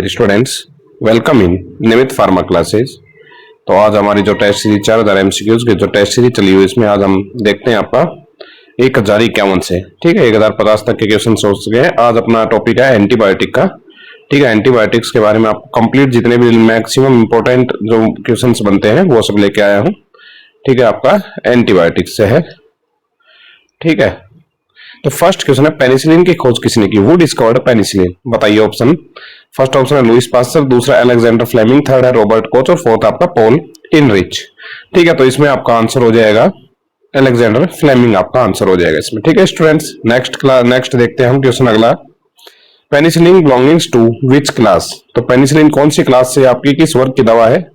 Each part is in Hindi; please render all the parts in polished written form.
Students, welcome in Nimit pharma classes. तो आज हमारी जो टेस्ट सीरीज 4000 एमसीक्यूज की जो टेस्ट सीरीज चली हुई है, इसमें आज हम देखते हैं आपका 1051 से, ठीक है, 1050 तक के क्वेश्चन सोच गए हैं। आज अपना टॉपिक है एंटीबायोटिक का, ठीक है। एंटीबायोटिक्स के बारे में आपको कंप्लीट जितने भी मैक्सिमम इंपॉर्टेंट जो क्वेश्चन बनते हैं वो सब लेके आया हूँ, ठीक है। आपका एंटीबायोटिक्स से है, ठीक है। तो फर्स्ट क्वेश्चन है, पेनिसिलिन की खोज किसने की? Who discovered penicillin? बताइए ऑप्शन। फर्स्ट ऑप्शन है लुइस पास्चर, दूसरा अलेक्जेंडर फ्लेमिंग, थर्ड है रॉबर्ट कोच और फोर्थ आपका पॉल इनरिच, ठीक है। तो इसमें आपका आंसर हो जाएगा अलेक्जेंडर फ्लेमिंग, आपका आंसर हो जाएगा इसमें, ठीक है स्टूडेंट्स। नेक्स्ट देखते हैं हम क्वेश्चन अगला। Penicillin belongings to which class? तो पेनिसिलिन कौन सी क्लास से आपकी किस वर्ग की दवा है?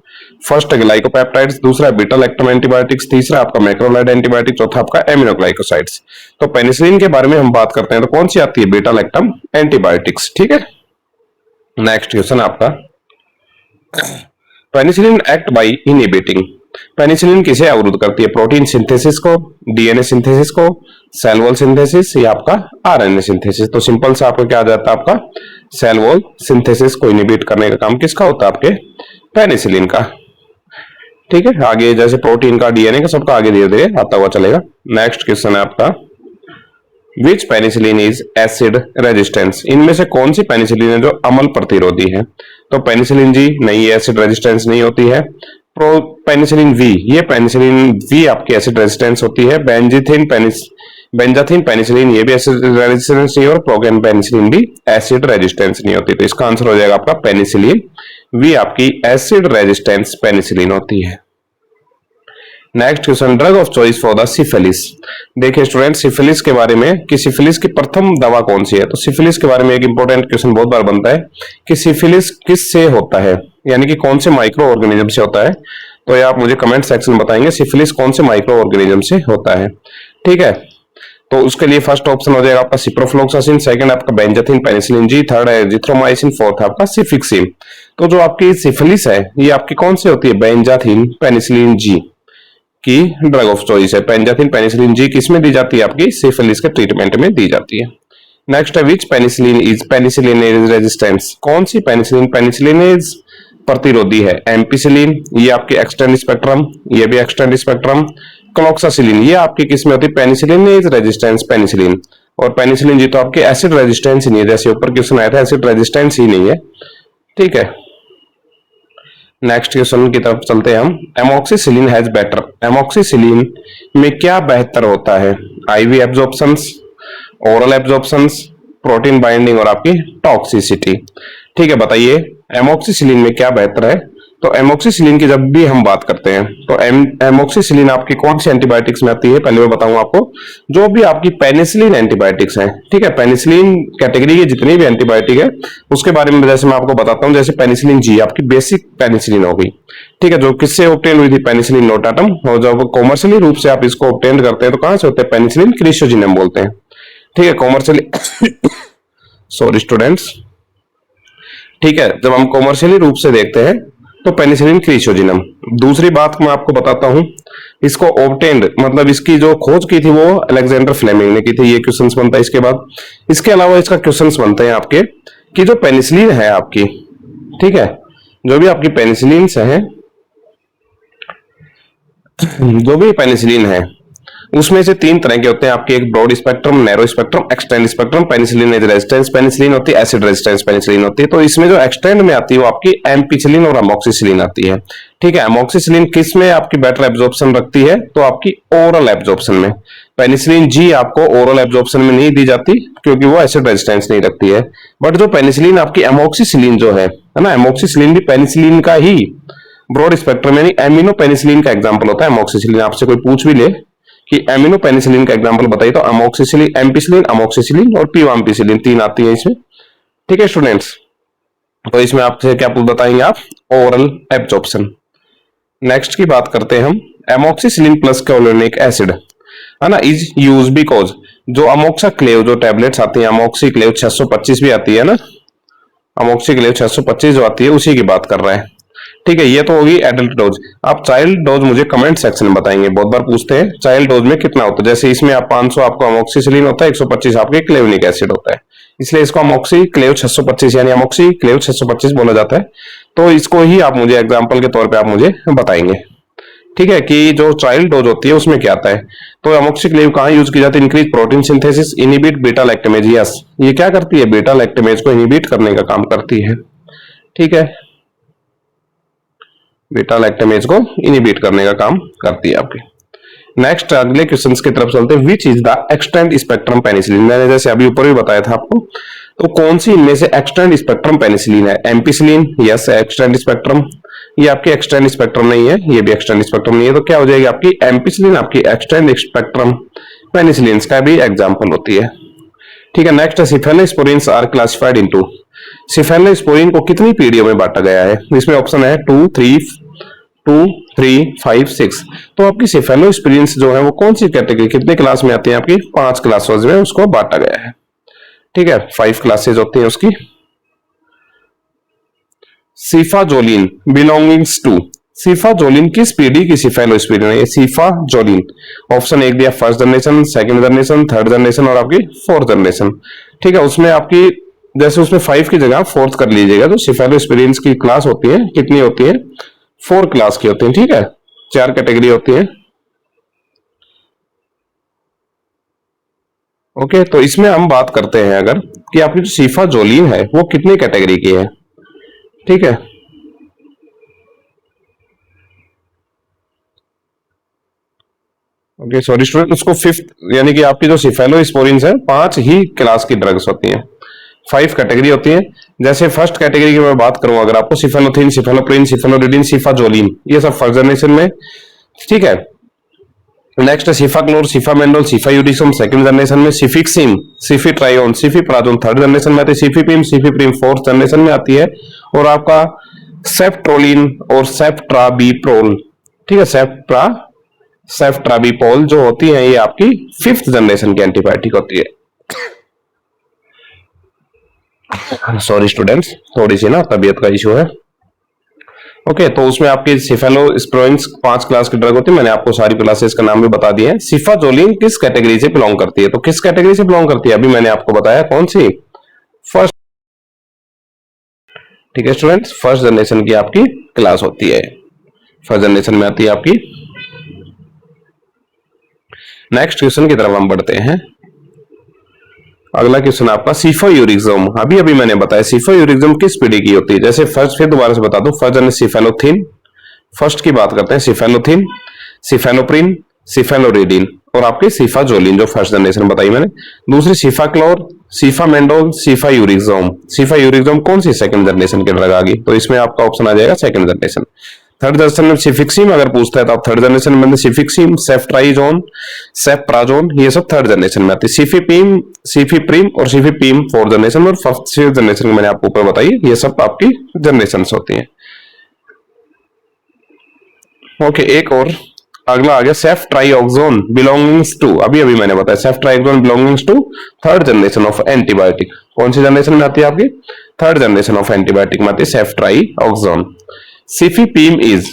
फर्स्ट ग्लाइकोपेप्टाइड्स, दूसरा बीटा लैक्टम एंटीबायोटिक्स, तीसरा आपका मैक्रोलाइड एंटीबायोटिक, चौथा आपका एमिनोग्लाइकोसाइड्स। तो पेनिसिलिन के बारे में हम बात करते हैं तो कौन सी आती है? बीटा लैक्टम एंटीबायोटिक्स, ठीक है। नेक्स्ट क्वेश्चन आपका, penicillin act by inhibiting. Penicillin किसे अवरुद्ध करती है? प्रोटीन सिंथेसिस को, डीएनए सिंथेसिस को, सेल वॉल सिंथेसिस या आपका आरएनए सिंथेसिस? तो सिंपल सा आपका क्या आ जाता है, आपका सेल वॉल सिंथेसिस को इनहिबिट करने का काम किसका होता है? आपके पेनिसिलिन का, ठीक है। आगे जैसे प्रोटीन का, डीएनए का, सबका आगे धीरे धीरे आता हुआ चलेगा। नेक्स्ट क्वेश्चन है आपका, विच पेनिसिलिन इज एसिड रेजिस्टेंस? इनमें से कौन सी पेनिसिलिन है जो अम्ल प्रतिरोधी है? तो पेनिसिलिन जी नहीं, एसिड रेजिस्टेंस नहीं होती है। प्रो पेनिसिलिन वी, ये पेनिसिलिन वी आपकी एसिड रेजिस्टेंस होती है। बेंजाथिन पेनिसिलिन ये भी एसिड रेजिस्टेंस नहीं, और प्रोगेन पेनिसिलिन भी एसिड रेजिस्टेंस नहीं होती। तो इसका आंसर हो जाएगा आपका पेनिसिलिन वी, आपकी एसिड रेजिस्टेंस पेनिसिलिन होती है। Next question, drug of choice for the syphilis. देखिए स्टूडेंट, सिफिलिस के बारे में कि सिफिलिस की प्रथम दवा कौन सी है? तो सिफिलिस के बारे में एक इंपॉर्टेंट क्वेश्चन बहुत बार बनता है कि सिफिलिस किस से होता है, यानी कि कौन से माइक्रो ऑर्गेनिज्म से होता है। तो ये आप मुझे कमेंट सेक्शन में बताएंगे सिफिलिस कौन से माइक्रो ऑर्गेनिज्म से होता है, ठीक है। तो उसके लिए फर्स्ट ऑप्शन हो जाएगा आपका सिप्रोफ्लोक्सासिन, सेकंड आपका बेंजाथिन पेनिसिलिन जी, थर्ड है एजिथ्रोमाइसिन, फोर्थ आपका सिफिक्सिन। तो जो आपकी सिफिलिस है ये आपकी कौन सी होती है? बेंजाथिन पेनिसिलिन जी की ड्रग ऑफ चॉइस है। बेंजाथिन पेनिसिलिन जी किसमें दी जाती है? आपकी सिफिलिस के ट्रीटमेंट में दी जाती है। नेक्स्ट है, विच पेनिसिलिन इज पेनिसिलिनेज रेजिस्टेंस? कौन सी पेनिसिलिन पेनिसिलिनेज प्रतिरोधी है? एम्पिसिलिन ये आपकी एक्सटेंड स्पेक्ट्रम, ये भी एक्सटेंड स्पेक्ट्रम। क्लोक्सासिलिन ये आपकी किसमें होती है? Penicillinase resistance penicillin. और पेनिसिलिन जी तो आपकी एसिड रेजिस्टेंस ही नहीं है, जैसे ऊपर क्वेश्चन आया था एसिड रेजिस्टेंस ही नहीं है, ठीक है। नेक्स्ट क्वेश्चन की तरफ चलते हैं हम। एमोक्सिसिलिन हैज बेटर, एमोक्सिसिलिन में क्या बेहतर होता है? आईवी एब्जॉर्प्शंस, ओरल एब्जॉर्प्शंस, प्रोटीन बाइंडिंग और आपकी टॉक्सिसिटी, ठीक है। बताइए एमोक्सिसिलिन में क्या बेहतर है? तो एमोक्सिसिलिन की जब भी हम बात करते हैं तो एमोक्सिसिलिन आपकी कौन सी एंटीबायोटिक्स में आती है? पहले मैं बताऊंगा आपको, जो भी आपकी पेनिसिलिन एंटीबायोटिक्स हैं, ठीक है। पेनिसिलिन कैटेगरी की जितनी भी एंटीबायोटिक है उसके बारे में जैसे मैं आपको बताता हूं, जैसे पेनिसिलिन जी आपकी बेसिक पेनिसिलिन हो गई, ठीक है, जो किससे ऑब्टेन हुई थी? Penicillin notatum. और जब कॉमर्शियली रूप से आप इसको ऑब्टेन करते हैं तो कहां से होते हैं? पेनिसिलिन क्रिसोजिनम बोलते हैं, ठीक है, कॉमर्शियली सॉरी स्टूडेंट्स, ठीक है। जब हम कॉमर्शियली रूप से देखते हैं तो पेनिसिलिन क्रिसोजिनम। दूसरी बात मैं आपको बताता हूं, इसको ऑब्टेन्ड मतलब इसकी जो खोज की थी वो अलेक्जेंडर फ्लेमिंग ने की थी। ये क्वेश्चंस बनता है इसके बाद। इसके अलावा इसका क्वेश्चंस बनते हैं आपके कि जो पेनिसिलिन है आपकी, ठीक है, जो भी आपकी पेनिसिलिन है, जो भी पेनिसिलिन है उसमें से तीन तरह के होते हैं आपके, एक broad spectrum, narrow spectrum, extend spectrum. Penicillin resistance penicillin होती है, एसिड रेजिस्टेंस पेनिसिलिन होती है। तो इसमें जो एक्सटेंड में आती है वो आपकी एम्पिसिलिन और अमोक्सिसिलिन आती है, ठीक है। अमोक्सिसिलिन किस में आपकी बेटर एब्जॉर्प्शन रखती है? तो आपकी ओरल एब्जॉर्प्शन में। पेनिसिलिन जी आपको ओरल एब्जॉर्प्शन में नहीं दी जाती क्योंकि वो एसिड रेजिस्टेंस नहीं रखती है। बट जो पेनिसिलिन आपकी अमोक्सिसिलिन जो है ना, अमोक्सिसिलिन भी पेनिसिलिन का ही ब्रॉड स्पेक्ट्रम यानी एमिनो पेनिसिलिन का एग्जाम्पल होता है अमोक्सिसिलिन। आपसे कोई पूछ भी ले कि एमिनो पेनिसिलिन का एग्जांपल बताइए तो अमोक्सिसिलिन, एम्पिसिलिन, अमोक्सिसिलिन और पिवाम्पिसिलिन तीन आती है इसमें, ठीक है स्टूडेंट्स। तो इसमें आपसे क्या बताएंगे आप? Oral absorption. नेक्स्ट की बात करते हैं हम, एमोक्सिसिलिन प्लस कैलोनिक एसिड है ना इज यूज बिकॉज, जो अमोक्साक्लेव जो टैबलेट्स आती है, अमोक्सिक्लेव 625 भी आती है ना, अमोक्सिक्लेव 625 जो आती है उसी की बात कर रहे हैं, ठीक है, ये तो होगी एडल्ट डोज। आप चाइल्ड डोज मुझे कमेंट सेक्शन में बताएंगे, बहुत बार पूछते हैं चाइल्ड डोज में कितना होता है। जैसे इसमें आप 500 आपको अमोक्सिसिलिन होता है, 125 आपके क्लेवनिक एसिड होता है, इसलिए इसको अमोक्सी क्लेव 625 यानी अमोक्सी क्लेव 625 बोला जाता है। तो इसको ही आप मुझे एग्जाम्पल के तौर पर आप मुझे बताएंगे, ठीक है, कि जो चाइल्ड डोज होती है उसमें क्या आता है। तो अमोक्सिक्लेव कहाँ यूज की जाती है? Increase protein synthesis, inhibit beta lactamase. Yes, ये क्या करती है? बीटा लैक्टेमेज को इनिबिट करने का काम करती है, ठीक है, बीटा लैक्टेमेज को इनिबिट करने का काम करती है आपकी। नेक्स्ट अगले क्वेश्चंस की तरफ चलते हैं। Which is the extend spectrum penicillin, मैंने जैसे अभी ऊपर भी बताया था आपको, तो कौन सी इनमें से एक्सटेंड स्पेक्ट्रम पेनिसिलिन है? एम्पिसिलिन, यस एक्सटेंड स्पेक्ट्रम, ये आपकी एक्सटेंड स्पेक्ट्रम नहीं है, ये भी एक्सटेंड स्पेक्ट्रम नहीं है, तो क्या हो जाएगी आपकी एम्पिसिलिन आपकी एक्सटेंड स्पेक्ट्रम पेनिसिलिन का भी एग्जांपल होती है, ठीक है। Next cephalosporins are classified into, cephalosporin को कितनी पीढ़ियों में बांटा गया है? इसमें ऑप्शन है 2, 3, 5, 6। तो आपकी सिफेलोस्पोरिन्स जो है वो कौन सी कैटेगरी, कितने क्लास में आती है? आपकी 5 क्लासेस में उसको बांटा गया है, ठीक है, 5 क्लासेज होती है उसकी। सिफाजोलिन बिलोंगिंग्स टू, सिफाजोलिन किस पीढ़ी की सिफेलोस्पोरिन है? सिफाजोलिन ऑप्शन एक दिया, first generation, second generation, third generation और आपकी फोर्थ जनरेशन, ठीक है। उसमें आपकी जैसे उसमें 5 की जगह 4th कर लीजिएगा, तो सिफेलोस्पोरिन की क्लास होती है, कितनी होती है? 4 क्लास की होती है, ठीक है, 4 कैटेगरी होती है। ओके, तो इसमें हम बात करते हैं अगर कि आपकी जो सिफाजोलिन है वो कितनी कैटेगरी की है, ठीक है। ओके सॉरी स्टूडेंट, उसको 5th यानी कि आपकी जो सिफेलोस्पोरिन्स है 5 ही क्लास की ड्रग्स होती हैं, 5 कैटेगरी होती है। जैसे फर्स्ट कैटेगरी की मैं बात करूं अगर आपको, सिफेलोथिन, सिफेलोप्रिन, सिफेलोरिडिन, सिफाजोलिन, ये सब फर्स्ट जनरेशन में, ठीक है। नेक्स्ट सिफाक्लोर, सिफामेंडोल, सिफायूरिसम सेकंड जनरेशन में, सिफिक्सिम, सिफिट्रायोन, सिफिप्राजोन थर्ड जनरेशन में आती है, सिफिपिम, सिफिप्रिम फोर्थ जनरेशन में आती है, और आपका सेफ्ट्रोलिन और सेफ्ट्राबिप्रोल, ठीक है, सेफ्ट्राबिपोल जो होती है ये आपकी 5th जनरेशन की एंटीबायोटिक होती है। सॉरी स्टूडेंट्स, थोड़ी सी ना तबीयत का इशू है। ओके, तो उसमें आपकी सिफेलोस्पोरिन्स 5 क्लास की ड्रग होती है, मैंने आपको सारी क्लासेस का नाम भी बता दिए हैं। सिफाजोलिन किस कैटेगरी से बिलोंग करती है? तो किस कैटेगरी से बिलोंग करती है अभी मैंने आपको बताया, कौन सी? फर्स्ट, ठीक है स्टूडेंट्स, फर्स्ट जनरेशन की आपकी क्लास होती है, फर्स्ट जनरेशन में आती है आपकी। नेक्स्ट क्वेश्चन की तरफ हम बढ़ते हैं। अगला क्वेश्चन आपका सिफायूरिज्म, अभी अभी मैंने बताया सिफायूरिज्म किस पीढ़ी की होती है। जैसे फर्स्ट, फिर दोबारा से बता दूं, फर्स्ट जनरेशन सिफेलोथिन, फर्स्ट की बात करते हैं, सिफेलोथिन, सिफेलोप्रिन, सिफेलोरिडिन और आपकी सिफाजोलिन जो फर्स्ट जनरेशन बताई मैंने। दूसरी सिफाक्लोर, सिफामेंडोल, सिफायूरिज्म, सिफायूरिज्म कौन सी सेकंड जनरेशन की ड्रग आ गई? तो इसमें आपका ऑप्शन आ जाएगा सेकंड जनरेशन। थर्ड जनरेशन में सिफिक्सिम अगर पूछता है तो आप थर्ड जनरेशन में सिफिक्सिम, सेफ्ट्राइजोन, सेफ्प्राजोन, ये सब थर्ड जनरेशन में आती है। सिफिपिम, सिफिप्रिम और सिफिपिम फोर्थ जनरेशन, और फर्स्ट जनरेशन मैंने आपको ऊपर बताई, ये सब आपकी जनरेशन होती हैं। ओके, एक और अगला आ गया सेफ्ट्राइजोन बिलोंगिंग्स टू, अभी अभी मैंने बताया ceftriaxone belongings to third generation of antibiotic. कौन सी जनरेशन में आती है आपकी? थर्ड जनरेशन ऑफ एंटीबायोटिक में आती है सेफ्ट्राइजोन। सिफिपीम इज,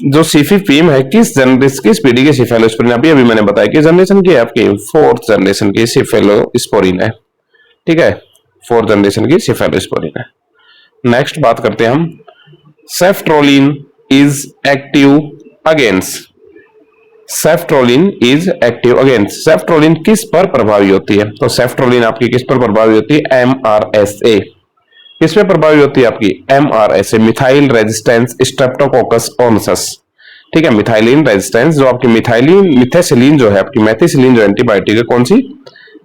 जो सिफिपीम है किस पीढ़ी के सिफेलोस्पोरिन? अभी अभी मैंने बताया कि जनरेशन की है आपकी, 4th जनरेशन की सिफेलोस्पोरिन है, ठीक है, 4th जनरेशन की सिफेलोस्पोरिन है। नेक्स्ट बात करते हैं हम, ceftaroline is active against, ceftaroline is active against, ceftaroline किस पर प्रभावी होती है? तो सेफ्ट्रोलिन आपकी किस पर प्रभावी होती है? MRSA, किसमें प्रभावी होती है आपकी? MRSA, मिथाइल रेजिस्टेंस स्ट्रेप्टोकोकस ऑनसस, ठीक है, मिथाइलिन रेजिस्टेंस, जो आपकी मिथेसिलिन जो है आपकी, मेथिसिलिन जो एंटीबायोटिक है, कौन सी?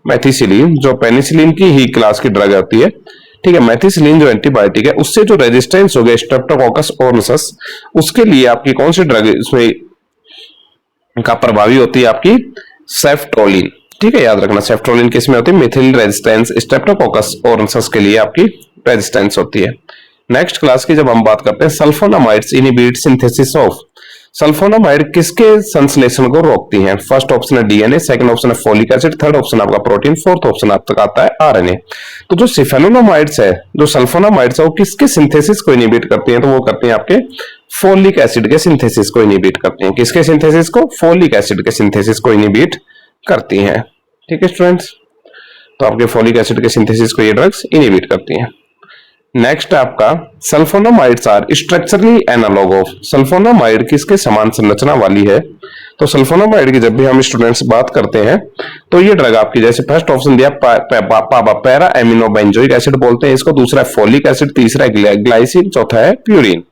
मेथिसिलिन, जो पेनिसिलिन की ही क्लास की ड्रग होती है, ठीक है, मेथिसिलिन जो एंटीबायोटिक है उससे जो रेजिस्टेंस हो गया स्ट्रेप्टोकोकस ऑनसस, उसके लिए आपकी कौन सी ड्रग इसमें का प्रभावी होती है? आपकी सेफ्ट्रोलिन, ठीक है, याद रखना सेफ्ट्रोलिन किसमें होती है? मिथिल रेजिस्टेंस स्ट्रेप्टोकोकस ऑनसस के लिए आपकी रेजिस्टेंस होती है। नेक्स्ट क्लास की जब हम बात करते हैं, sulfonamides inhibit synthesis of, sulphonamide किसके संश्लेषण को रोकती हैं? फर्स्ट ऑप्शन है डीएनए, सेकंड ऑप्शन है फोलिक एसिड, थर्ड ऑप्शन आपका प्रोटीन, फोर्थ ऑप्शन आपका आता है आरएनए। तो जो सिफेनोनामाइड्स है, जो सल्फोनामाइड्स है, वो किसके सिंथेसिस को इनिबिट करती हैं? तो वो करती हैं आपके फोलिक एसिड के सिंथेसिस को इनिबिट करती हैं। किसके सिंथेसिस को? फोलिक एसिड के सिंथेसिस को इनिबिट करती हैं। ठीक है स्टूडेंट्स, तो आपके फोलिक एसिड के सिंथेसिस को ये ड्रग्स इनिबिट करती हैं। नेक्स्ट आपका sulphonamides are structurally analogue of. Sulphonamide किसके समान संरचना वाली है? तो सल्फोनामाइड की जब भी हम स्टूडेंट्स बात करते हैं तो ये ड्रग आपकी, जैसे फर्स्ट ऑप्शन दिया पैरा एमिनो बेंजोइक एसिड बोलते हैं इसको, दूसरा है फोलिक एसिड, तीसरा है ग्लाइसिन, चौथा है प्यूरिन।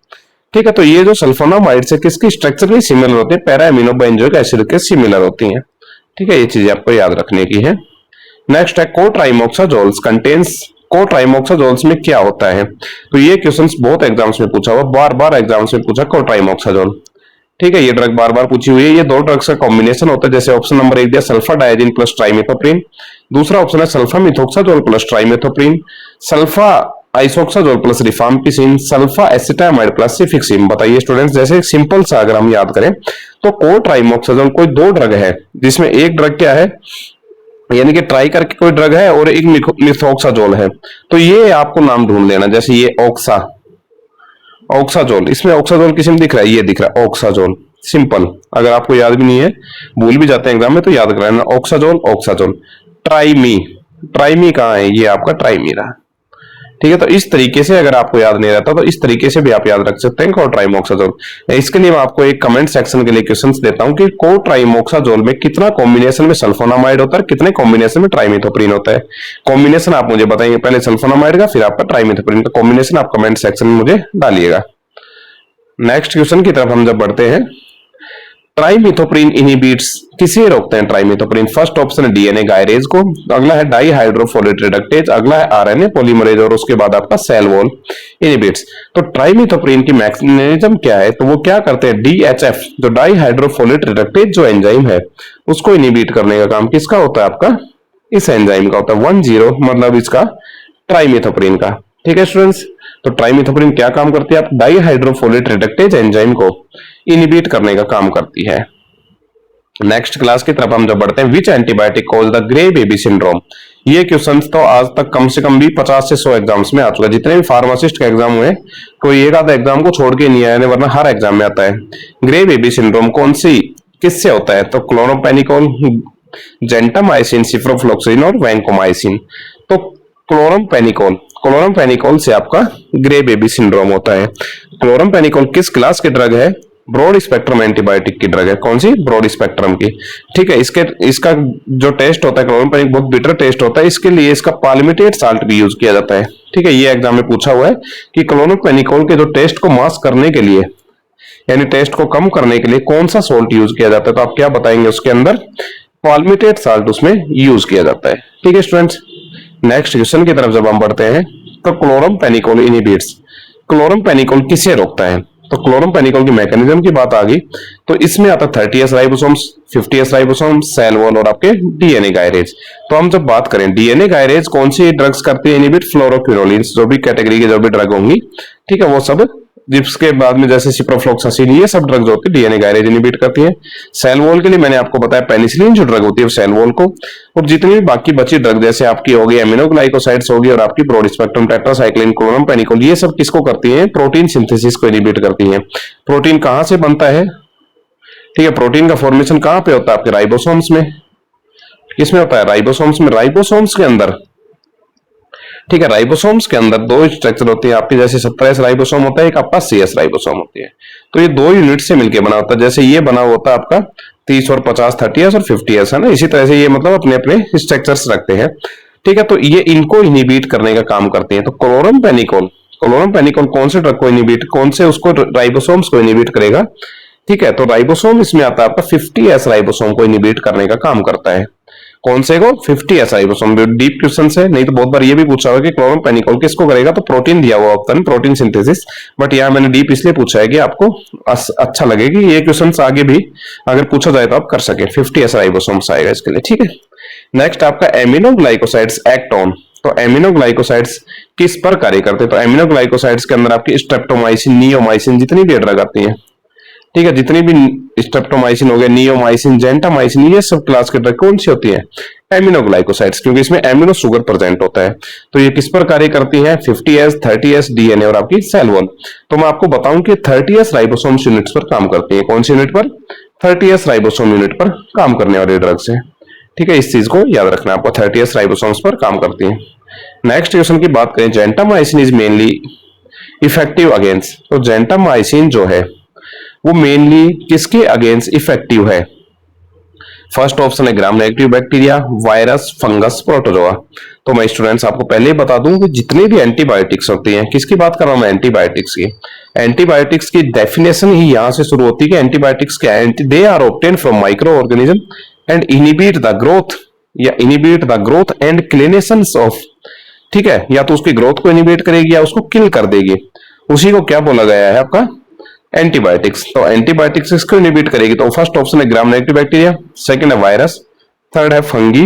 ठीक है, तो ये जो सल्फोनामाइड्स है किसकी स्ट्रक्चरली सिमिलर होते हैं? पैरा एमिनो बेंजोइक एसिड के सिमिलर होती हैं। ठीक है, ये चीजें आपको याद रखने की है। नेक्स्ट है कोट्राइमोक्साजोल्स कंटेन्स। कोट्राइमोक्साजोल्स में क्या होता है? तो ये क्वेश्चंस बहुत एग्जाम्स में पूछा हुआ, बार बार एग्जाम्स में पूछा कोट्राइमोक्साजोल। ठीक है, ये ड्रग बार बार पूछी हुई है। ये दो ड्रग्स का कॉम्बिनेशन होता है, जैसे ऑप्शन नंबर 1 दिया सल्फा डायजीन प्लस ट्राइमेथोप्रीन, दूसरा ऑप्शन है sulfa methoxazole plus trimethoprim, sulfa isoxazole plus rifampicin, sulfa acetamide plus cefixime. बताइए स्टूडेंट्स, जैसे सिंपल सा अगर हम याद करें तो कोट्राइमोक्साजोल कोई दो ड्रग है जिसमें एक ड्रग क्या है, यानी कि ट्राई करके कोई ड्रग है और एक मिथोक्साजोल है। तो ये आपको नाम ढूंढ लेना, जैसे ये ऑक्साजोल, इसमें ऑक्साजोल किस्म दिख रहा है, ये दिख रहा है ऑक्साजोल। सिंपल, अगर आपको याद भी नहीं है, भूल भी जाते हैं एग्जाम में, तो याद कराना ऑक्साजोल। ट्राइमी कहाँ है? ये आपका ट्राइमी रहा। ठीक है, तो इस तरीके से अगर आपको याद नहीं रहता तो इस तरीके से भी आप याद रख सकते हैं कोट्राइमोक्साजोल। इसके लिए मैं आपको एक कमेंट सेक्शन के लिए क्वेश्चंस देता हूं कि कोट्राइमोक्साजोल में कितना कॉम्बिनेशन में सल्फोनामाइड होता है, कितने कॉम्बिनेशन में ट्राइमेथोप्रीन होता है। कॉम्बिनेशन आप मुझे बताएंगे, पहले सल्फोनामाइड का फिर आपका ट्राइमेथोप्रीन का कॉम्बिनेशन आप कमेंट सेक्शन में मुझे डालिएगा। नेक्स्ट क्वेश्चन की तरफ हम जब बढ़ते हैं, ट्राइमेथोप्रीन इनहिबिट्स किसे रोकते हैं? ट्राइमेथोप्रीन, फर्स्ट ऑप्शन है डीएनए गायरेज को, अगला है डाईहाइड्रोफोलेट रिडक्टेज, अगला है आरएनए पॉलीमरेज और उसके बाद आपका सेल वॉल इनहिबिट्स। तो ट्राइमेथोप्रीन की मैकेनिज्म क्या है? तो वो क्या करते हैं, डीएचएफ जो डाईहाइड्रोफोलेट रिडक्टेज जो एंजाइम है उसको इनहिबिट करने का काम किसका होता है? आपका इस एंजाइम का होता है। 10 मतलब इसका ट्राइमेथोप्रीन का। ठीक है स्टूडेंट्स, तो ट्राइमेथोप्रीन क्या काम करती है? आप डाईहाइड्रोफोलेट रिडक्टेज एंजाइम को इनहिबिट करने का काम करती है। नेक्स्ट क्लास की तरफ हम जब बढ़ते हैं, which antibiotic cause the grey baby syndrome. ये क्वेश्चन तो आज तक कम से कम भी 50 से 100 एग्जाम्स में आ चुका है। जितने भी फार्मासिस्ट के एग्जाम हुए कोई एक आधा एग्जाम को छोड़ के नहीं आया, वरना हर एग्जाम में आता है। ग्रे बेबी सिंड्रोम कौन सी किससे होता है? तो क्लोरोपेनिकोल, जेंटामाइसिन, सिप्रोफ्लोक्सिन और वैंकोमाइसिन। तो क्लोरमपेनिकोल से आपका ग्रे बेबी सिंड्रोम होता है। क्लोरमपेनिकोल किस क्लास के ड्रग है? ब्रॉड स्पेक्ट्रम एंटीबायोटिक की ड्रग है। कौन सी? ब्रॉड स्पेक्ट्रम की। ठीक है, इसका जो टेस्ट होता है क्लोरमपेनिक बहुत बिटर टेस्ट होता है, इसके लिए इसका पाल्मिटेट साल्ट भी यूज किया जाता है। ठीक है, ये एग्जाम में पूछा हुआ है कि क्लोरमपेनिकोल के जो टेस्ट को मास्क करने के लिए, यानी टेस्ट को कम करने के लिए कौन सा सॉल्ट यूज किया जाता है? तो आप क्या बताएंगे? उसके अंदर पाल्मिटेट साल्ट उसमें यूज किया जाता है। ठीक है स्टूडेंट्स, नेक्स्ट क्वेश्चन की तरफ जब हम बढ़ते हैं, तो क्लोरमपेनिकोल इनहिबिट्स, क्लोरमपेनिकोल किसे रोकता है? तो क्लोरमपेनिकोल की मैकेनिज्म की बात आ गई, तो इसमें आता है 30S ribosomes, 50S ribosomes, cell wall और आपके डीएनए गायरेज। तो हम जब बात करें डीएनए गायरेज कौन सी ड्रग्स करती है इनहिबिट? फ्लोरोक्विनोलिन्स, जो भी कैटेगरी के जो भी ड्रग होंगी, ठीक है, वो सब, जिसके बाद में जैसे सिप्रोफ्लोक्सासिन, ये सब ड्रग्स होती है डीएनए गायरेज इनहिबिट करती है। सेल वॉल के लिए मैंने आपको बताया पेनिसिलिन जो ड्रग होती है सेल वॉल को, और जितनी भी बाकी बची ड्रग जैसे आपकी होगी एमिनोग्लाइकोसाइड्स होगी और आपकी ब्रॉड स्पेक्ट्रम टेट्रासाइक्लिन, क्लोरमपेनिकोल, ये सब किसको करती है? प्रोटीन सिंथेसिस को इनहिबिट करती है। प्रोटीन कहां से बनता है? ठीक है, प्रोटीन का फॉर्मेशन कहां पे होता है? आपके राइबोसोम्स में। किसमें होता है? राइबोसोम्स में। राइबोसोम्स के अंदर, ठीक है, राइबोसोम्स के अंदर दो स्ट्रक्चर होते हैं आपके, जैसे 17S राइबोसोम होता है, एक आपका CS राइबोसोम होती है। तो ये दो यूनिट से मिलकर बना होता है, जैसे ये बना होता है आपका 30 और 50, 30S और 50S, है ना। इसी तरह से ये मतलब अपने अपने स्ट्रक्चर्स रखते हैं। ठीक है, तो ये इनको इनहिबिट करने का काम करते हैं। तो क्लोरमपेनिकोल कौन से ड्रग को इनहिबिट, कौन से उसको राइबोसोम्स को इनहिबिट करेगा? ठीक है, तो राइबोसोम इसमें आता है आपका 50S राइबोसोम को इनहिबिट करने का काम करता है। कौन से को? 50S ribosome. डीप क्वेश्चन है, नहीं तो बहुत बार ये भी पूछा हुआ कि क्लोरमपेनिकोल किसको करेगा, तो प्रोटीन दिया हुआ होता है, प्रोटीन सिंथेसिस, बट यहाँ मैंने डीप इसलिए पूछा है कि आपको अच्छा लगे कि ये क्वेश्चन आगे भी अगर पूछा जाए तो आप कर सके। 50S राइबोसोम्स आएगा इसके लिए। ठीक है, नेक्स्ट आपका एमिनोग्लाइकोसाइड्स एक्ट ऑन। तो एमिनोग्लाइकोसाइड्स किस पर कार्य करते हैं? तो एमिनोग्लाइकोसाइड्स के अंदर आपकी स्ट्रेप्टोमाइसिन, नियोमाइसिन, जितनी भी ड्रग आती है, ठीक है, जितनी भी स्ट्रेप्टोमाइसिन हो गया, नियोमाइसिन, जेंटामाइसिन, ये सब क्लास के ड्रग कौन सी होती है? एमिनोग्लाइकोसाइड्स, क्योंकि इसमें एमिनो शुगर प्रेजेंट होता है। तो ये किस पर कार्य करती है? 50S, 30S डीएनए और आपकी सेल वॉल। तो मैं आपको बताऊं कि 30S राइबोसोम्स यूनिट्स पर काम करती है। कौन सी यूनिट पर? 30S राइबोसोम यूनिट पर काम करने वाली ड्रग्स है। ठीक है, इस चीज को याद रखना है आपको, 30S राइबोसोम्स पर काम करती है। नेक्स्ट क्वेश्चन की बात करें, gentamicin is mainly effective against. तो जेंटामाइसिन जो है वो मेनली किसके अगेंस्ट इफेक्टिव है? फर्स्ट ऑप्शन है gram negative bacteria, virus, fungus, protozoa. तो मैं स्टूडेंट्स आपको पहले ही बता दूं कि जितने भी एंटीबायोटिक्स होती हैं, किसकी बात कर रहा हूं मैं? एंटीबायोटिक्स की। एंटीबायोटिक्स की डेफिनेशन ही यहां से शुरू होती है कि एंटीबायोटिक्स क्या है? They are obtain from micro organism and inhibit the growth या इनिबिट द ग्रोथ एंड क्लिनेशंस ऑफ। ठीक है, या तो उसकी ग्रोथ को इनिबिट करेगी या उसको किल कर देगी, उसी को क्या बोला गया है आपका? एंटीबायोटिक्स। तो एंटीबायोटिक्स इसको इनिबिट करेगी। तो फर्स्ट ऑप्शन है ग्राम नेगेटिव बैक्टीरिया, सेकंड है वायरस, थर्ड है फंगी।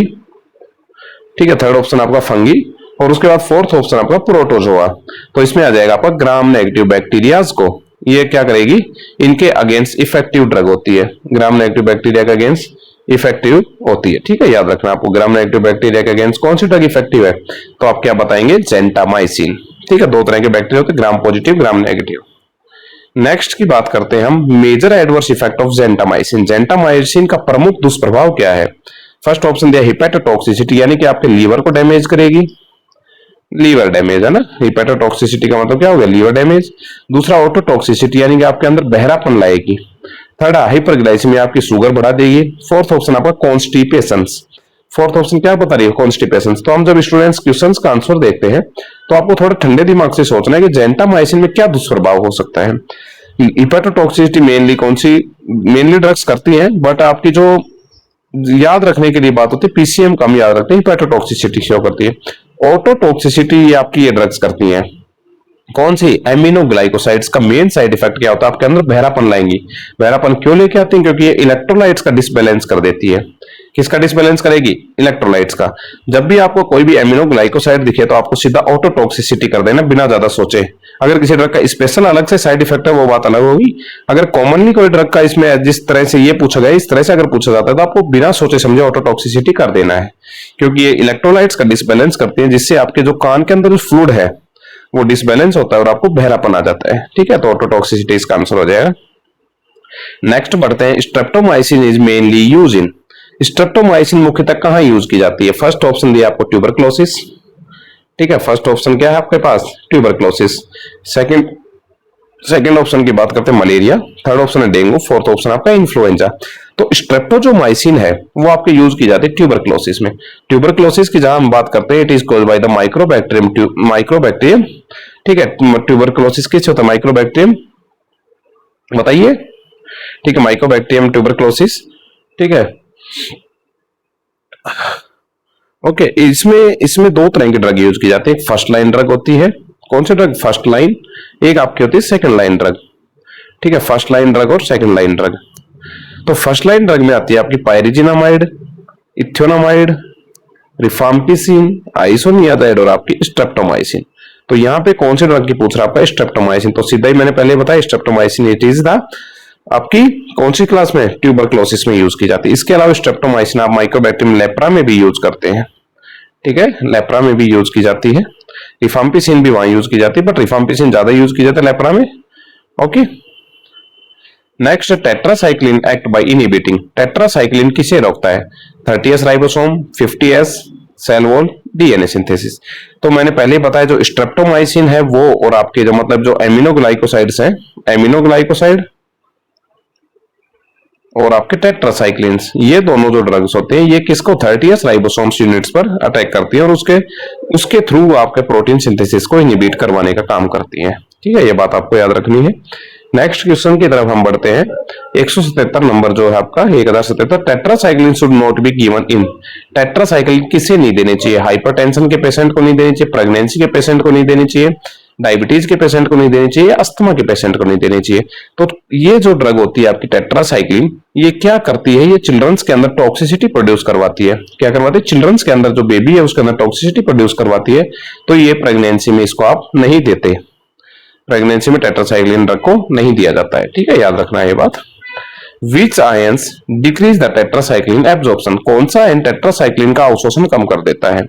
ठीक है, थर्ड ऑप्शन आपका फंगी, और उसके बाद फोर्थ ऑप्शन आपका प्रोटोजोआ। तो इसमें आ जाएगा आपका ग्राम नेगेटिव बैक्टीरियाज को ये क्या करेगी? इनके अगेंस्ट इफेक्टिव ड्रग होती है, ग्राम नेगेटिव बैक्टीरिया के अगेंस्ट इफेक्टिव होती है। ठीक है, याद रखना आपको, ग्राम नेगेटिव बैक्टीरिया के अगेंस्ट कौन सी ड्रग इफेक्टिव है? तो आप क्या बताएंगे? जेंटामाइसिन। ठीक है, दो तरह के बैक्टीरिया होते हैं, gram positive, gram negative. Next की बात करते हैं हम, major adverse effect of gentamicin. Gentamicin का प्रमुख दुष्प्रभाव क्या है? फर्स्ट ऑप्शन दिया हिपेटोटॉक्सिसिटी, यानी कि आपके लीवर को डैमेज करेगी। लीवर डैमेज है ना, हिपेटोटॉक्सिसिटी का मतलब क्या हो गया? Liver damage. दूसरा ऑटोटॉक्सिसिटी, यानी कि आपके अंदर बहरापन लाएगी। थर्ड हाइपरग्लाइसीमिया, आपकी शुगर बढ़ा देगी। फोर्थ ऑप्शन आपका कॉन्स्टिपेशन। फोर्थ ऑप्शन क्या बता रही है? कॉन्स्टिपेशन। तो हम जब स्टूडेंट्स क्वेश्चंस का आंसर देखते हैं तो आपको थोड़ा ठंडे दिमाग से सोचना है कि जेंटामाइसिन में क्या दुष्प्रभाव हो सकता है। हिपेटोटॉक्सिसिटी मेनली कौन सी? मेनली ड्रग्स करती हैं, बट आपकी जो याद रखने के लिए बात होती है, पीसीएम कम याद रखते हैं, हिपेटोटॉक्सिसिटी शो करती है। ऑटोटॉक्सिसिटी ये आपकी ये ड्रग्स करती हैं। कौन सी? एमिनोग्लाइकोसाइड्स का मेन साइड इफेक्ट क्या होता है? आपके अंदर बहरापन लाएंगी। बहरापन क्यों लेके आती है? क्योंकि ये इलेक्ट्रोलाइट्स का डिसबैलेंस कर देती है। किसका डिसबैलेंस करेगी? इलेक्ट्रोलाइट्स का। जब भी आपको कोई भी एमिनोग्लाइकोसाइड दिखे तो आपको सीधा ऑटोटॉक्सिसिटी कर देना बिना ज्यादा सोचे। अगर किसी ड्रग का स्पेशल अलग से साइड इफेक्ट है वो बात अलग होगी। अगर कॉमनली कोई ड्रग का इसमें जिस तरह से ये पूछा गया, इस तरह से अगर पूछा जाता है तो आपको बिना सोचे समझे ऑटोटॉक्सिसिटी कर देना है, क्योंकि ये इलेक्ट्रोलाइट्स का डिसबैलेंस करती है, जिससे आपके जो कान के अंदर जो फ्लूइड है वो डिसबैलेंस होता है और आपको बहरापन आ जाता है। ठीक है, तो ऑटोटॉक्सिसिटी इसका आंसर हो जाएगा। नेक्स्ट बढ़ते हैं, streptomycin is mainly use in. Streptomycin मुख्यतः कहां यूज की जाती है? फर्स्ट ऑप्शन दिया आपको ट्यूबरक्लोसिस। ठीक है, फर्स्ट ऑप्शन क्या है आपके पास? ट्यूबरक्लोसिस। सेकंड ऑप्शन की बात करते हैं मलेरिया, थर्ड ऑप्शन है डेंगू, फोर्थ ऑप्शन आपका इन्फ्लुएंजा। तो स्ट्रेप्टोजोमाइसिन है वो आपके यूज की जाती है ट्यूबरक्लोसिस में। ट्यूबरक्लोसिस की जहां हम बात करते हैं, it is caused by the mycobacterium. ठीक है, ट्यूबरक्लोसिस किस होता है? माइक्रोबैक्टीरियम, बताइए। ठीक है, माइक्रोबैक्टीरियम ट्यूबरक्लोसिस। ठीक है, ओके। इसमें दो तरह की ड्रग यूज की जाती है। एक फर्स्ट लाइन ड्रग होती है, कौन सी ड्रग? First line. एक आपकी होती है सेकंड लाइन ड्रग। ठीक है, फर्स्ट लाइन ड्रग और सेकंड लाइन ड्रग। तो फर्स्ट लाइन ड्रग में आती है आपकी पायरिजिनामाइड, इथ्योनामाइड, रिफाम्पिसिन, आइसोनियाजाइड और आपकी स्ट्रेप्टोमाइसिन। तो यहाँ पे कौन से ड्रग की पूछ रहा है आपका? स्ट्रेप्टोमाइसिन। तो सीधा ही मैंने पहले बताया, स्ट्रेप्टोमाइसिन इट इज द आपकी कौन सी क्लास में? ट्यूबरक्लोसिस में यूज की जाती है। इसके अलावा स्ट्रेप्टोमाइसिन आप माइक्रोबैक्टीरियम लेप्रा में भी यूज करते हैं। ठीक है, लेप्रा में भी यूज की जाती है। रिफाम्पिसिन भी वहां यूज की जाती है, बट रिफाम्पिसिन ज्यादा यूज की जाती है लेप्रा में। Okay. Next, tetracycline act by inhibiting. Tetracycline किसे रोकता है? 30S ribosome, 50S cell wall, DNA synthesis. तो मैंने पहले ही बताया, जो स्ट्रेप्टोमाइसिन है वो और आपके जो मतलब जो एमिनोग्लाइकोसाइड्स हैं, एमिनोग्लाइकोसाइड और आपके टेट्रासाइक्लिन्स, ये दोनों जो ड्रग्स होते हैं ये किसको? 30S राइबोसोम्स यूनिट्स पर अटैक करती है और उसके थ्रू आपके प्रोटीन सिंथेसिस को इनहिबिट करवाने का काम करती है। ठीक है, ये बात आपको याद रखनी है। नेक्स्ट क्वेश्चन की तरफ हम बढ़ते हैं। 177 नंबर जो है आपका 1077, tetracycline should not be given in. Tetracycline किसे नहीं देनी चाहिए? हाइपरटेंशन के पेशेंट को नहीं देनी चाहिए, प्रेगनेंसी के पेशेंट को नहीं देनी चाहिए, डायबिटीज के पेशेंट को नहीं देनी चाहिए, अस्थमा के पेशेंट को नहीं देनी चाहिए। तो ये जो ड्रग होती है आपकी टेट्रासाइक्लिन, ये क्या करती है? ये चिल्ड्रंस के अंदर टॉक्सिसिटी प्रोड्यूस करवाती है। क्या करवाती है? चिल्ड्रंस के अंदर जो बेबी है उसके अंदर टॉक्सिसिटी प्रोड्यूस करवाती है। तो ये प्रेगनेंसी में इसको आप नहीं देते। प्रेगनेंसी में टेट्रासाइक्लिन ड्रग को नहीं दिया जाता है, ठीक है, याद रखना है ये बात। Which ions decrease the tetracycline absorption? कौन सा आयन टेट्रासाइक्लिन का अवशोषण कम कर देता है?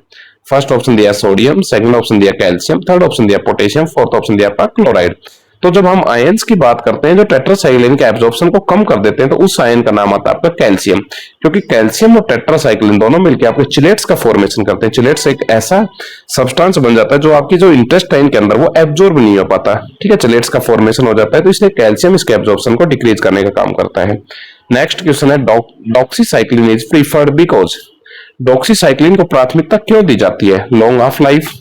फर्स्ट ऑप्शन दिया सोडियम, सेकंड ऑप्शन दिया कैल्शियम, थर्ड ऑप्शन दिया पोटेशियम, फोर्थ ऑप्शन दिया आपका क्लोराइड। तो जब हम आयंस की बात करते हैं जो टेट्रासाइक्लिन के एब्जॉर्प्शन को कम कर देते हैं, तो उस आयन का नाम आता है आपका कैल्शियम, क्योंकि कैल्शियम और टेट्रासाइक्लिन दोनों मिलकर आपके चिलेट्स का फॉर्मेशन करते हैं। चिलेट्स एक ऐसा सब्सटेंस बन जाता है जो आपकी जो इंटेस्टाइन के अंदर वो एब्जॉर्ब नहीं हो पाता, ठीक है, चिलेट्स का फॉर्मेशन हो जाता है, तो इसलिए कैल्शियम इसके एब्जॉर्प्शन को डिक्रीज करने का काम करता है। नेक्स्ट क्वेश्चन है doxycycline is preferred because, doxycycline को प्राथमिकता क्यों दी जाती है? लॉन्ग हाफ लाइफ,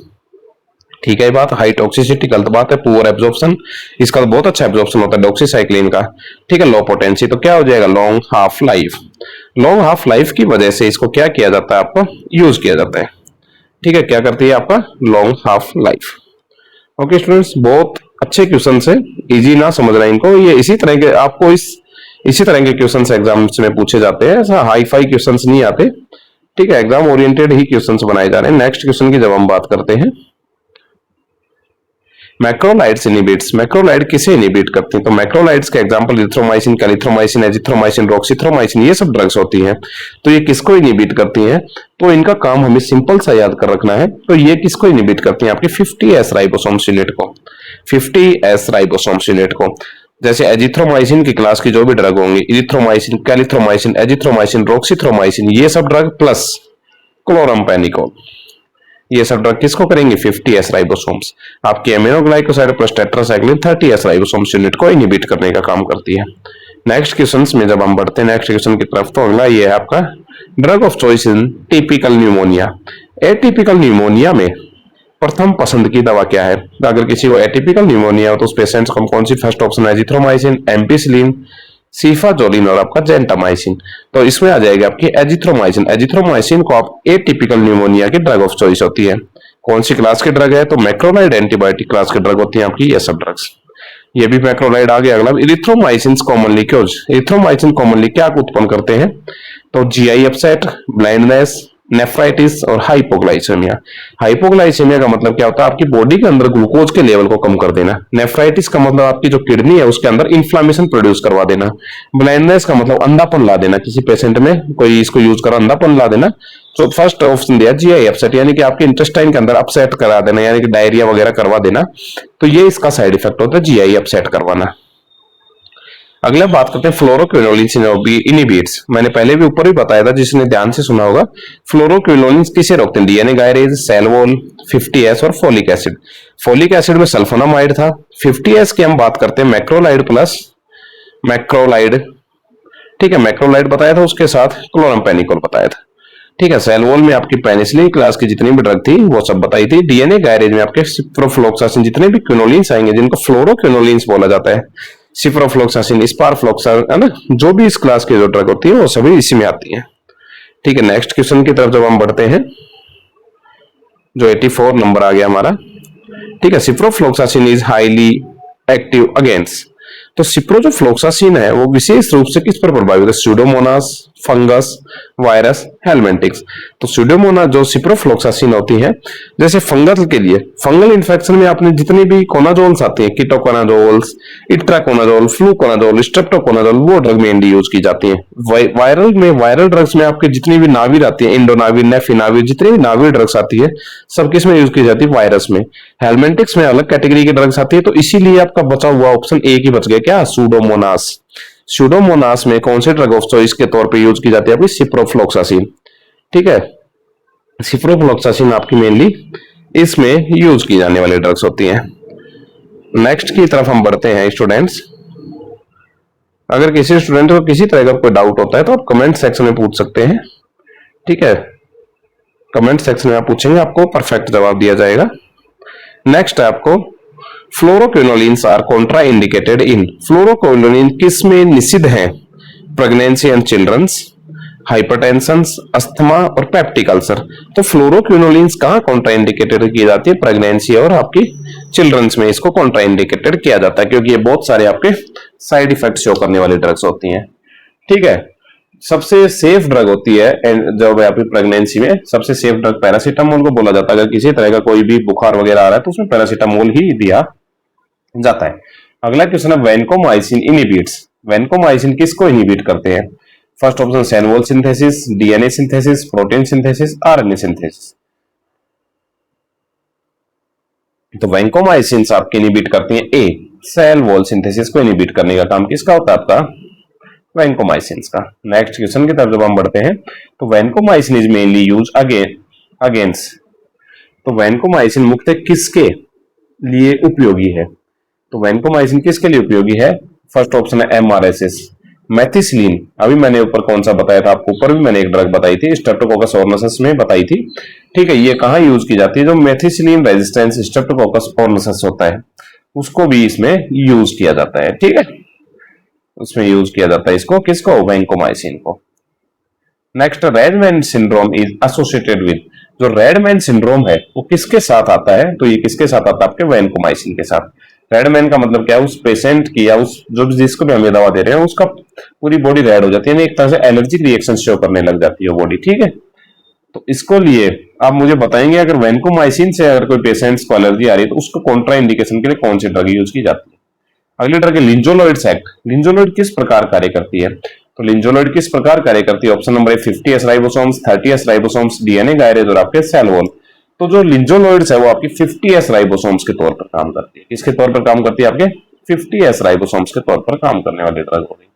ठीक है, ये बात। हाई टॉक्सिसिटी, गलत बात है। पुअर एब्जॉर्प्शन, इसका तो बहुत अच्छा एब्जॉर्प्शन होता है डॉक्सीसाइक्लिन का, ठीक है। लो पोटेंसी, तो क्या हो जाएगा? Long half life. Long half life की वजह से इसको क्या किया जाता है? आपको यूज किया जाता है, ठीक है। क्या करती है आपका? Long half life. Okay students, बहुत अच्छे क्वेश्चन है, इजी ना समझना इनको, ये इसी तरह के आपको इसी तरह के क्वेश्चंस एग्जाम्स में पूछे जाते हैं, ऐसा हाई फाई क्वेश्चंस नहीं आते, ठीक है, एग्जाम ओरिएंटेड ही क्वेश्चंस बनाए जा रहे हैं। नेक्स्ट क्वेश्चन की जब हम बात करते हैं, मैक्रोलाइड्स इनहिबिट्स, मैक्रोलाइड किसे इनहिबिट करते हैं? तो मैक्रोलाइड्स के एग्जांपल इरिथ्रोमाइसिन, कैलिथ्रोमाइसिन, एजिथ्रोमाइसिन, रॉक्सीथ्रोमाइसिन, ये सब ड्रग्स होती हैं। तो ये किसको इनहिबिट करती हैं? तो इनका काम हमें सिंपल सा याद कर रखना है। तो ये किसको इनहिबिट करती हैं? आपके 50S राइबोसोम सिलेट को, 50S राइबोसोम सिलेट को। जैसे एजिथ्रोमाइसिन की क्लास की जो भी ड्रग होंगी, इरिथ्रोमाइसिन, कैलिथ्रोमाइसिन, एजिथ्रोमाइसिन, रॉक्सीथ्रोमाइसिन, ये सब ड्रग प्लस क्लोरमपेनिकोल, ये सब ड्रग किसको करेंगे? 50S ribosomes. आपकी aminoglycoside plus tetracycline 30S ribosomes unit को इनहिबिट करने का काम करती है। नेक्स्ट क्वेश्चंस में जब हम बढ़ते हैं नेक्स्ट क्वेश्चन की तरफ, तो अगला ये है आपका drug of choice in typical pneumonia. Atypical pneumonia में प्रथम पसंद की दवा क्या है? तो अगर किसी को एटिपिकल न्यूमोनिया हो तो उस पेशेंट्स को कौन सी, फर्स्ट ऑप्शन एजिथ्रोमाइसिन, एम्पिसिलिन, सीफाजोलिन और आपका जेंटामाइसिन। तो इसमें आ जाएगी आपकी एजिथ्रोमाइसिन। एजिथ्रोमाइसिन को आप एटिपिकल न्यूमोनिया की ड्रग ऑफ चॉइस होती है। कौन सी क्लास की ड्रग है? तो मैक्रोलाइड एंटीबायोटिक क्लास की ड्रग होती है आपकी ये सब ड्रग्स। ये भी मैक्रोलाइड आ गया। अगला इरिथ्रोमाइसिन कॉमनली क्यों, इरिथ्रोमाइसिन कॉमनली क्या उत्पन्न करते हैं? तो जीआई अपसेट, ब्लाइंडनेस, नेफ्राइटिस और हाइपोग्लाइसेमिया। हाइपोग्लाइसेमिया का मतलब क्या होता है? आपकी बॉडी के अंदर ग्लूकोज के लेवल को कम कर देना। नेफ्राइटिस का मतलब आपकी जो किडनी है उसके अंदर इन्फ्लामेशन प्रोड्यूस करवा देना। ब्लाइंडनेस का मतलब अंधापन ला देना, किसी पेशेंट में कोई इसको यूज करो अंधापन ला देना। तो फर्स्ट ऑप्शन दिया जीआई अपसेट, यानी कि आपके इंटेस्टाइन के अंदर अपसेट करा देना, यानी कि डायरिया वगैरह करवा देना। तो ये इसका साइड इफेक्ट होता है, जीआई अपसेट करवाना। अगला बात करते हैं फ्लोरोक्विनोलिन्स इनहिबिट्स। मैंने पहले भी ऊपर ही बताया था, जिसने ध्यान से सुना होगा। फ्लोरोक्विनोलिन्स किसे रोकते हैं? DNA gyrase, cell wall, 50S और फोलिक एसिड। फोलिक एसिड में सल्फोनामाइड था। 50S की हम बात करते हैं मैक्रोलाइड प्लस मैक्रोलाइड, ठीक है, मैक्रोलाइड बताया था, उसके साथ क्लोरमपेनिकोल बताया था, ठीक है। सेल वॉल में आपकी पेनिसिलिन क्लास की जितनी भी ड्रग थी वो सब बताई थी। डीएनए गायरेज में आपके सिप्रोफ्लोक्सासिन, जितने भी क्विनोलिन्स आएंगे जिनको फ्लोरोक्विनोलिन्स बोला जाता है, सिप्रोफ्लोक्सासिन, स्पारफ्लोक्सासिन, है ना, जो भी इस क्लास की जो ड्रग होती है वो सभी इसी में आती है, ठीक है। नेक्स्ट क्वेश्चन की तरफ जब हम बढ़ते हैं, जो 84 नंबर आ गया हमारा, ठीक है। Ciprofloxacin is highly active against, तो सिप्रोफ्लोक्सासिन है वो विशेष रूप से किस पर प्रभावित है? Pseudomonas, fungus, virus, helminthics. तो स्यूडोमोनास जो सिप्रोफ्लोक्सासिन होती है, जैसे फंगल के लिए, फंगल इन्फेक्शन में आपने जितनी भी कोनाजोल्स आती हैं, कीटोकोनाजोल्स, इट्राकोनाजोल, फ्लूकोनाजोल, स्ट्रेप्टोकोनाजोल, वो ड्रग मेनली यूज की जाती है। वायरल ड्रग्स में आपके जितनी भी नाविर आती है, इंडोनाविर, नेफिनाविर, जितनी भी नाविर ड्रग्स आती है सब किस में यूज की जाती है? वायरस में। हेलमेंटिक्स में अलग कैटेगरी की ड्रग्स आती है। तो इसीलिए आपका बचा हुआ ऑप्शन ए ही बच गया, क्या? सूडोमोनास। सूडोमोनास में कौन से ड्रग ऑफ चॉइस के तौर पे यूज की जाती है? आपकी सिप्रोफ्लोक्सासिन, ठीक है। सिप्रोफ्लोक्सासिन आपकी मेनली इसमें यूज की जाने वाली ड्रग्स होती हैं। नेक्स्ट की तरफ हम बढ़ते हैं स्टूडेंट्स। अगर किसी स्टूडेंट को किसी तरह का कोई डाउट होता है तो आप कमेंट सेक्शन में पूछ सकते हैं, ठीक है। कमेंट सेक्शन में आप पूछेंगे, आपको परफेक्ट जवाब दिया जाएगा। नेक्स्ट है आपको fluoroquinolones are contraindicated in, fluoroquinolone किस में निषिद्ध है? Pregnancy and childrens, hypertension, asthma और पेप्टिक अल्सर। तो फ्लोरोक्विनोलिन्स कहां कॉन्ट्रा इंडिकेटेड की जाती है? प्रेगनेंसी और आपकी चिल्ड्रंस में इसको कॉन्ट्रा इंडिकेटेड किया जाता है, क्योंकि ये बहुत सारे आपके साइड इफेक्ट शो करने वाली ड्रग्स होती हैं, ठीक है। सबसे सेफ ड्रग होती है जब आपकी प्रेगनेंसी में, सबसे सेफ ड्रग पैरासीटामोल को बोला जाता है। अगर किसी तरह का कोई भी बुखार वगैरह आ रहा है तो उसमें पैरासीटामोल ही दिया जाता है। अगला क्वेश्चन है वैनकोमाइसिन इनहिबिट्स, वैनकोमाइसिन किसको इनहिबिट करते हैं? First option sell wall synthesis, DNA synthesis, protein synthesis, RNA synthesis. तो वैनकोमाइसिन आपके इनहिबिट करती हैं ए, सेल वॉल सिंथेसिस को इनहिबिट करने का काम किसका होता है? आपका वैनकोमाइसिन का। नेक्स्ट क्वेश्चन की तरफ जब हम बढ़ते हैं तो vancomycin is mainly use against, तो वैनकोमाइसिन मुख्यतः किसके लिए उपयोगी है? तो वैनकोमाइसिन किसके लिए उपयोगी है? फर्स्ट ऑप्शन है एमआरएसएस, मेथिसिलिन, अभी मैंने ऊपर कौन सा बताया था आपको, ऊपर भी मैंने एक ड्रग बताई थी स्ट्रेप्टोकोकस ऑर्निथिस में बताई थी, ठीक है। ये कहां यूज की जाती है? जो मेथिसिलिन रेजिस्टेंस स्ट्रेप्टोकोकस ऑर्निथिस होता है उसको भी इसमें यूज किया जाता है, ठीक है, उसमें यूज किया जाता है इसको, किसको? वैनकोमाइसिन को। Next, Redmayne syndrome is associated with, जो रेडमैन सिंड्रोम है वो किसके साथ आता है? तो ये किसके साथ आता है? आपके वैनकोमाइसिन के साथ। रेडमैन का मतलब क्या है? उस पेशेंट की या उस जो जिसको भी हम ये दवा दे रहे हैं उसका पूरी बॉडी रेड हो जाती है, एक तरह से एलर्जिक रिएक्शन शो करने लग जाती है बॉडी, ठीक है। तो इसको लिए आप मुझे बताएंगे अगर वैनकोमाइसिन से अगर कोई पेशेंट्स को एलर्जी आ रही है तो उसको कॉन्ट्रा इंडिकेशन के लिए कौन सी ड्रग यूज की जाती है? अगली ड्रग है लिंजोलॉइड्स एक्ट। लिंजोलॉइड किस प्रकार कार्य करती है? तो लिंजोलॉइड किस प्रकार कार्य करती है? ऑप्शन नंबर ए 50s ribosomes, 30s ribosomes, DNA gyrase और आपके सेल वॉल। तो जो लिंजोलॉइड्स है वो आपकी 50s राइबोसोम्स के तौर पर काम करती है। किसके तौर पर काम करती है? आपके 50s राइबोसोम्स के तौर पर काम करने वाली ड्रग हो गई।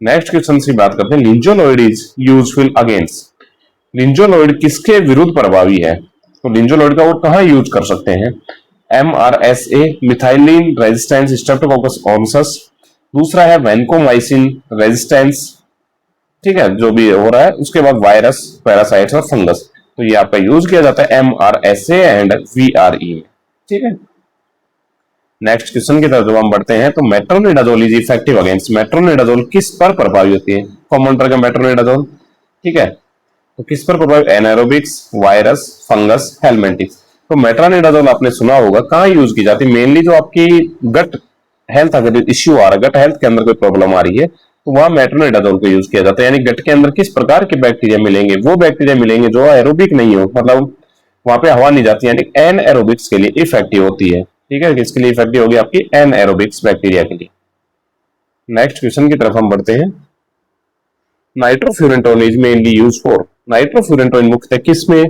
नेक्स्ट क्वेश्चन की बात करते हैं, लिंजोलॉइड इज यूजफुल अगेंस्ट, लिंजोलॉइड किसके विरुद्ध प्रभावी है? तो लिंजोलॉइड का वो कहां यूज कर सकते हैं? एमआरएसए, मिथाइलिन रेजिस्टेंस स्ट्रेप्टोकोकस ऑर्निथिस, दूसरा है वैनकोमाइसिन रेजिस्टेंस, ठीक है, जो भी हो रहा है, उसके बाद वायरस, पैरासाइट्स और फंगस। तो ये आपका यूज किया जाता है एमआरएसए एंड वीआरई में, ठीक है। नेक्स्ट क्वेश्चन की तरफ जब हम बढ़ते हैं तो metronidazole is effective against, metronidazole किस पर प्रभावी होती है? कॉमन ड्रग है मेट्रोनिडाजोल, ठीक है, तो किस पर प्रभावी? एनारोबिक्स, वायरस, फंगस, हेलमेंटिक्स। तो मेट्रोनिडाजोल आपने सुना होगा कहां यूज की जाती है? मेनली जो आपकी गट हेल्थ अगर इश्यू आ रहा है, गट हेल्थ के अंदर कोई प्रॉब्लम आ रही है तो वहां मेट्रोनिडाजोल को यूज किया जाता है। यानी गट के अंदर किस प्रकार के बैक्टीरिया मिलेंगे? वो बैक्टीरिया मिलेंगे जो एरोबिक नहीं हो, मतलब वहां पे हवा नहीं जाती, यानी एन एरोबिक्स के लिए इफेक्टिव होती है, ठीक है। किसके लिए इफेक्टिव होगी? आपकी एन एरोबिक्स बैक्टीरिया के लिए। नेक्स्ट क्वेश्चन की तरफ हम बढ़ते हैं, नाइट्रोफ्यूरेंटोन इज मेनली यूज फॉर, नाइट्रोफ्यूरेंटोन मुख्यतः किस में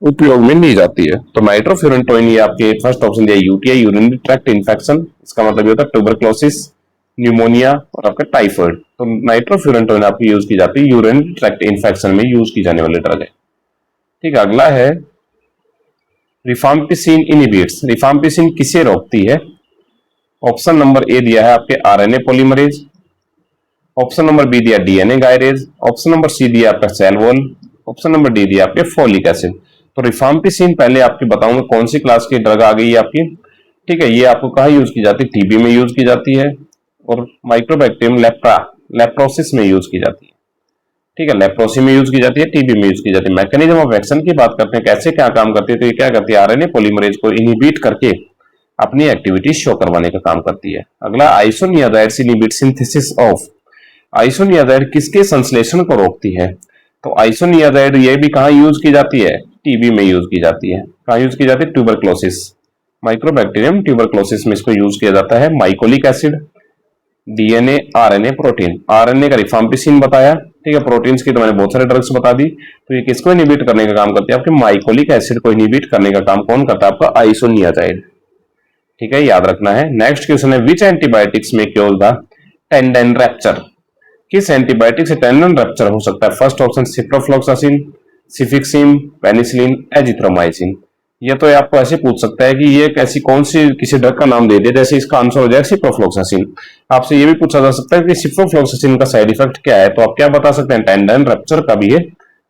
उपयोग में ली जाती है? तो नाइट्रोफ्यूरेंटोइन ये आपके फर्स्ट ऑप्शन दिया यूटीआई, यूरिनरी ट्रैक्ट इन्फेक्शन, इसका मतलब ये होता है ट्यूबरक्लोसिस, न्यूमोनिया और आपका टाइफाइड। तो नाइट्रोफ्यूरेंटोइन आपकी यूज की जाती है यूरिनरी ट्रैक्ट इन्फेक्शन में यूज की जाने वाली ड्रग है, ठीक है। अगला है रिफाम्पिसिन इनहिबिट्स, रिफाम्पिसिन किसे रोकती है? ऑप्शन नंबर ए दिया है आपके RNA polymerase, option number B दिया DNA gyrase, option number C दिया आपका cell wall, option number D दिया आपके फोलिक एसिड। तो रिफाम्पिसिन पहले आपकी बताऊंगा कौन सी क्लास की ड्रग आ गई है आपकी, ठीक है। ये आपको कहाँ यूज की जाती है? टीबी में यूज की जाती है और माइक्रोबैक्टीरियम लेप्रोसिस में यूज की जाती है, ठीक है। लेप्रोसी में यूज की जाती है, टीबी में यूज की जाती है। मैकेनिज्म ऑफ एक्शन की बात करते हैं, कैसे क्या काम करती है? तो ये क्या करती है? आरएनए पॉलीमरेज को इनहिबिट करके अपनी एक्टिविटी शो करवाने का काम करती है। अगला आइसोनियाजाइड्स इनहिबिट सिंथेसिस ऑफ, आइसोनियाजाइड किसके संश्लेषण को रोकती है? तो आइसोनियाजाइड ये भी कहां यूज की जाती है? टीबी में यूज की जाती है। कहां यूज की जाती है? ट्यूबरक्लोसिस, माइक्रोबैक्टीरियम ट्यूबरक्लोसिस में इसको यूज किया जाता है। Mycolic acid, DNA, RNA, protein, RNA का रिफाम्पिसिन बताया, ठीक है। प्रोटीन्स की तो मैंने बहुत सारे ड्रग्स बता दी। तो ये किसको इनहिबिट करने का काम करती है? आपके माइकोलिक एसिड को इनहिबिट करने का काम कौन करता है? आपका आइसोनियाजाइड, ठीक है, याद रखना है। नेक्स्ट क्वेश्चन है, which antibiotics may cure the tendon rupture, किस एंटीबायोटिक से टेंडन रप्चर हो सकता है? First option ciprofloxacin, cefixime, penicillin, azithromycin. ये तो आपको ऐसे पूछ सकता है कि ये ऐसी कौन सी किसी ड्रग का नाम दे दिया, जैसे इसका आंसर हो जाए सिप्रोफ्लॉक्सासिन। आपसे ये भी पूछा जा सकता है कि सिप्रोफ्लॉक्सासिन का साइड इफेक्ट क्या है, तो आप क्या बता सकते हैं? टेंडन रप्चर का भी ये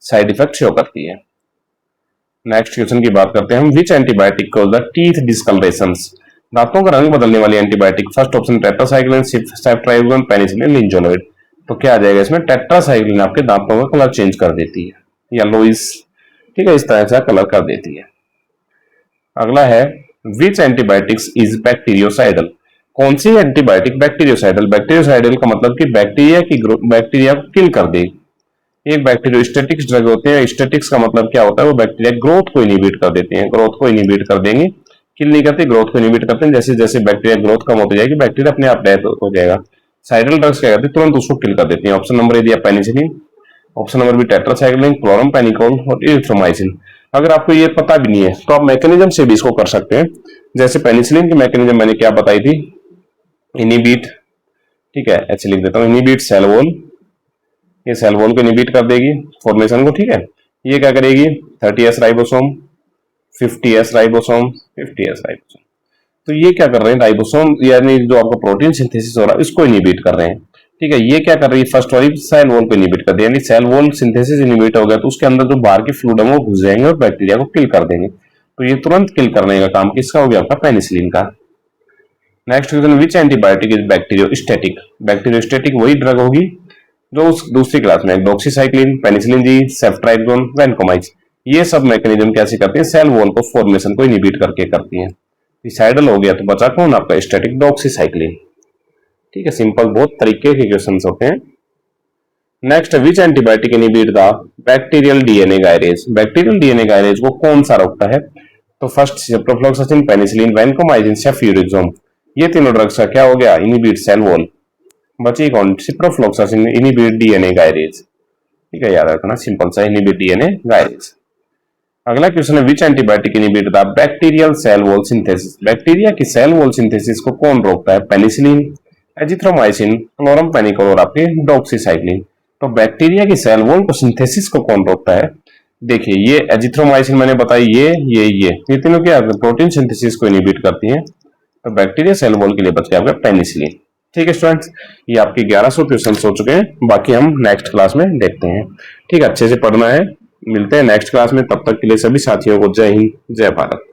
साइड इफेक्ट शो करती है। नेक्स्ट क्वेश्चन की बात करते हैं हम, which antibiotic cause the teeth discolourations, दांतों का रंग बदलने वाली antibiotic? First option tetracycline, ceftriaxone, penicillin, linezolid. तो क्या आ जाएगा इसमें? टेट्रासाइक्लिन आपके दांतों का कलर चेंज कर देती है, येलोइश, ठीक है, इस तरह से कलर कर देती है। अगला है, विच एंटीबायोटिक्स इज बैक्टीरियोसाइडल, कौन सी एंटीबायोटिक बैक्टीरियोसाइडल? बैक्टीरियोसाइडल का मतलब कि बैक्टीरिया को किल कर दे। एक बैक्टीरियोस्टैटिक्स ड्रग होते हैं, स्टैटिक्स का मतलब क्या होता है? वो बैक्टीरिया ग्रोथ को इनहिबिट कर देते हैं, ग्रोथ को इनहिबिट कर देंगे, किल नहीं करते, ग्रोथ को इनिबिट करते हैं। जैसे जैसे बैक्टीरिया ग्रोथ कम होती जाएगी, बैक्टीरिया अपने आप डेथ हो जाएगा। साइडल ड्रग्स क्या करते हैं, तुरंत उसको किल कर देती हैं। ऑप्शन नंबर ए दिया penicillin, option number B tetracycline, chloramphenicol और इरिथ्रोमाइसिन। अगर आपको ये पता भी नहीं है तो आप मैकेनिज्म से भी इसको कर सकते हैं। जैसे पेनिसिलिन की मैकेनिज्म मैंने क्या बताई थी, इनिबिट, ठीक है, ऐसे लिख देता हूँ, इनिबिट सेल वॉल, ये सेल वॉल को इनिबिट कर देगी फॉर्मेशन को, ठीक है। ये क्या करेगी, 30S ribosome, 50S ribosome, 50S ribosome, तो ये क्या कर रहे हैं, राइबोसोम यानी जो आपका प्रोटीन सिंथेसिस हो रहा है इसको इनिबिट कर रहे हैं, ठीक है। ये क्या कर रही है, फर्स्ट वाली सेल वॉल को इनिबिट कर दिया, यानी सेल वॉल सिंथेसिस इनिबिट हो गया तो उसके अंदर जो बाहर के फ्लूइड है वो घुस जाएंगे और बैक्टीरिया को किल कर देंगे। तो ये तुरंत किल करने का काम किसका हो गया, आपका पेनिसिलिन का। Next question, which antibiotic is bacteriostatic. Bacteriostatic वही ड्रग होगी जो उस दूसरी क्लास में, डॉक्सीसाइक्लिन, पेनिसिलिन जी, सेफ्ट्राइक्सोन, वैनकोमाइसिन, ये सब मैकेनिज्म कैसे करते हैं, सेल वॉल को फॉर्मेशन को इनिबिट करके करती हैं। साइडल हो गया तो बचा कौन, आपका स्टैटिक, डॉक्सीसाइक्लिन, ठीक है। सिंपल बहुत तरीके के क्वेश्चंस होते हैं। Next, which antibiotic inhibit the bacterial DNA gyrase. Bacterial DNA gyrase को कौन सा रोकता है, तो फर्स्ट सिप्रोफ्लॉक्सासिन, पेनिसिलिन, वैनकोमाइसिन, सेफ्यूरिक्सोम, ये तीनों ड्रग्स का क्या हो गया, इनिबिट सेल वॉल। बची कौन, सिप्रोफ्लॉक्सासिन इनिबिट डीएनए गायरेज, ठीक है, याद रखना सिंपल सा, इनिबिट डीएनए गायरेज। अगला क्वेश्चन है, which antibiotic inhibit the bacterial cell wall synthesis. Bacteria की सेल वॉल सिंथेसिस को कौन रोकता है, पेनिसिलिन, एजिथ्रोमाइसिन, क्लोरामफेनिकोल और आपके डॉक्सीसाइक्लिन। तो बैक्टीरिया की सेल वॉल को सिंथेसिस को कौन रोकता है, देखिए ये एजिथ्रोमाइसिन मैंने बताई, ये तीनों क्या प्रोटीन सिंथेसिस को इनिबिट करती हैं। तो बैक्टीरिया सेल वॉल के लिए बच गया आपका पेनिसिलिन, ठीक है स्टूडेंट्स। ये आपके 1100 क्वेश्चन हो चुके हैं, बाकी हम नेक्स्ट क्लास में देखते हैं, ठीक है। अच्छे से पढ़ना है, मिलते हैं नेक्स्ट क्लास में, तब तक के लिए सभी साथियों को जय हिंद, जय भारत।